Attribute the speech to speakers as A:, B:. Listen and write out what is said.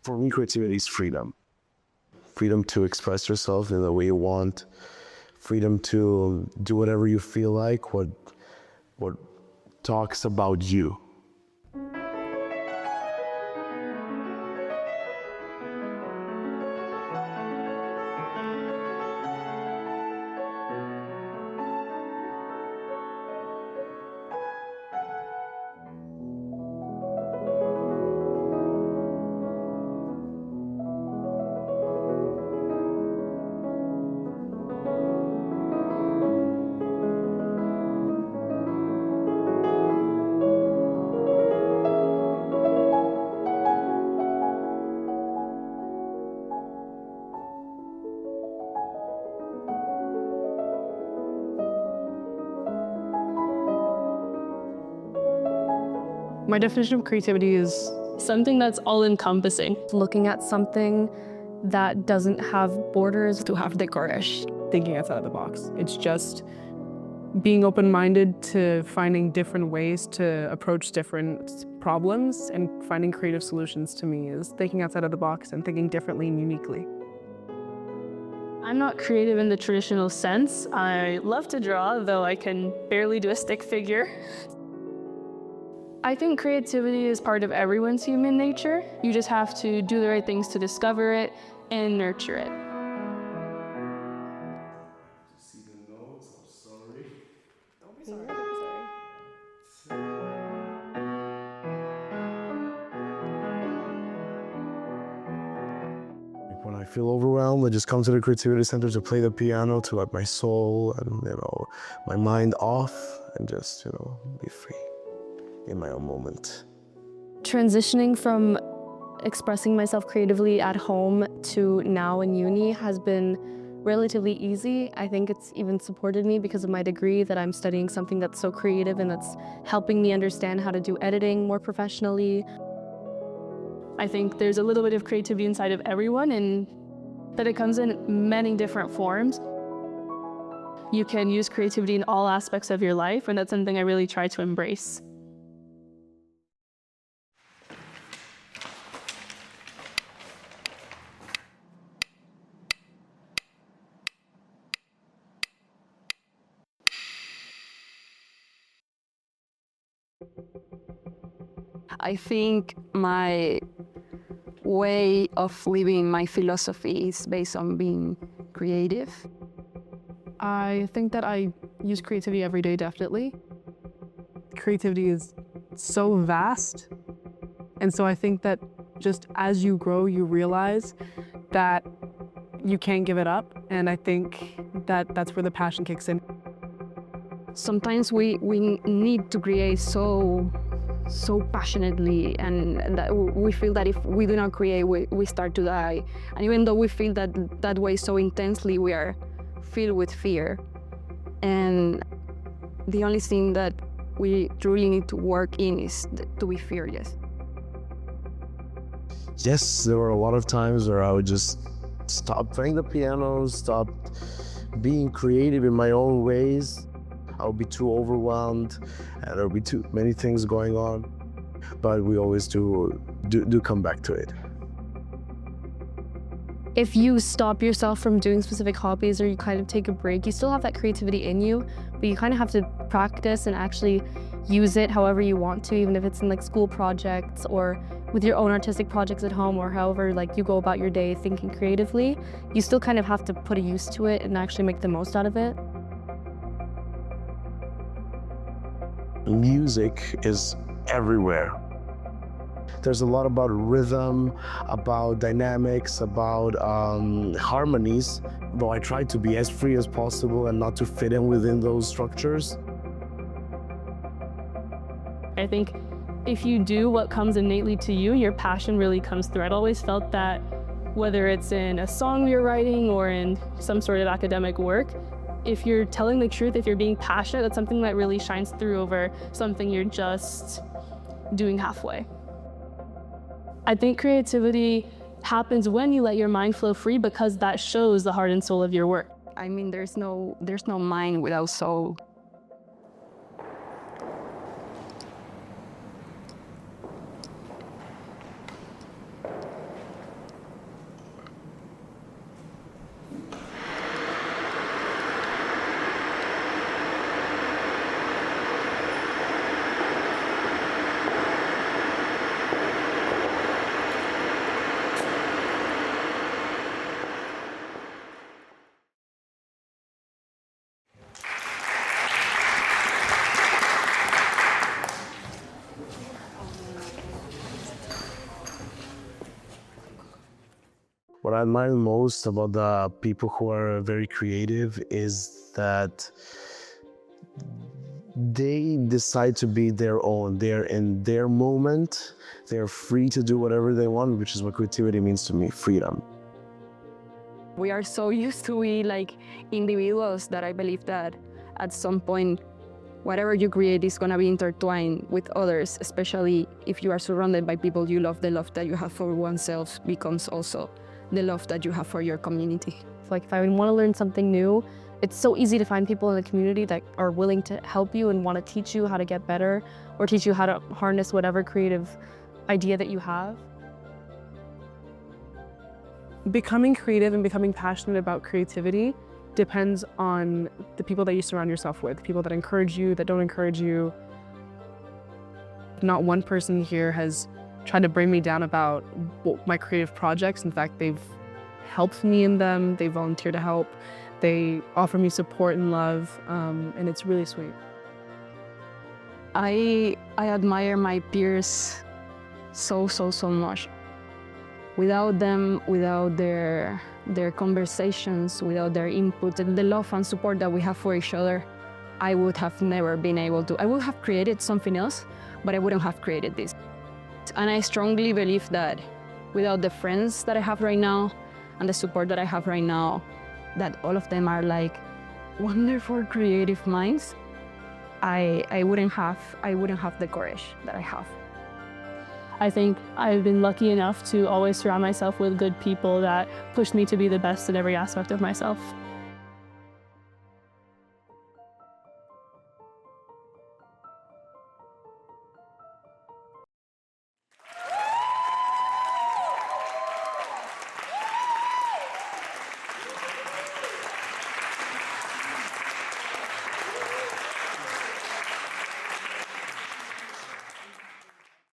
A: For me, creativity is freedom. Freedom to express yourself in the way you want. Freedom to do whatever you feel like, what talks about you.
B: My definition of creativity is something that's all-encompassing.
C: Looking at something that doesn't have borders.
B: To have the courage, thinking outside of the box. It's just being open-minded to finding different ways to approach different problems, and finding creative solutions to me is thinking outside of the box and thinking differently and uniquely.
D: I'm not creative in the traditional sense. I love to draw, though I can barely do a stick figure. I think creativity is part of everyone's human nature. You just have to do the right things to discover it and nurture it.
A: See the notes, I'm sorry.
B: Don't be sorry. Don't be sorry.
A: When I feel overwhelmed, I just come to the Creativity Center to play the piano, to let my soul and my mind off, and just be free in my own moment.
C: Transitioning from expressing myself creatively at home to now in uni has been relatively easy. I think it's even supported me because of my degree, that I'm studying something that's so creative and that's helping me understand how to do editing more professionally.
D: I think there's a little bit of creativity inside of everyone, and that it comes in many different forms. You can use creativity in all aspects of your life, and that's something I really try to embrace.
E: I think my way of living, my philosophy is based on being creative.
B: I think that I use creativity every day, definitely. Creativity is so vast. And so I think that just as you grow, you realize that you can't give it up. And I think that that's where the passion kicks in.
E: Sometimes we need to create so passionately, and that we feel that if we do not create, we start to die. And even though we feel that way so intensely, we are filled with fear. And the only thing that we truly need to work in is to be fearless.
A: Yes, there were a lot of times where I would just stop playing the piano, stop being creative in my own ways. I would be too overwhelmed, and there would be too many things going on. But we always do come back to it.
C: If you stop yourself from doing specific hobbies, or you kind of take a break, you still have that creativity in you, but you kind of have to practice and actually use it however you want to, even if it's in like school projects or with your own artistic projects at home, or however you go about your day thinking creatively. You still kind of have to put a use to it and actually make the most out of it.
A: Music is everywhere. There's a lot about rhythm, about dynamics, about harmonies, though I try to be as free as possible and not to fit in within those structures.
D: I think if you do what comes innately to you, your passion really comes through. I've always felt that, whether it's in a song you're writing or in some sort of academic work, if you're telling the truth, if you're being passionate, that's something that really shines through over something you're just doing halfway. I think creativity happens when you let your mind flow free, because that shows the heart and soul of your work.
E: I mean, there's no mind without soul.
A: What I admire most about the people who are very creative is that they decide to be their own. They're in their moment. They're free to do whatever they want, which is what creativity means to me, freedom.
E: We are so used to be like individuals that I believe that at some point, whatever you create is gonna be intertwined with others, especially if you are surrounded by people you love. The love that you have for oneself becomes also the love that you have for your community.
C: Like if I want to learn something new, it's so easy to find people in the community that are willing to help you and want to teach you how to get better or teach you how to harness whatever creative idea that you have.
B: Becoming creative and becoming passionate about creativity depends on the people that you surround yourself with, people that encourage you, that don't encourage you. Not one person here has tried to bring me down about my creative projects. In fact, they've helped me in them, they volunteer to help, they offer me support and love, and it's really sweet.
E: I admire my peers so much. Without them, without their conversations, without their input, and the love and support that we have for each other, I would have never been able to. I would have created something else, but I wouldn't have created this. And I strongly believe that without the friends that I have right now and the support that I have right now, that all of them are like wonderful creative minds, I wouldn't have the courage that I have.
D: I think I've been lucky enough to always surround myself with good people that push me to be the best in every aspect of myself.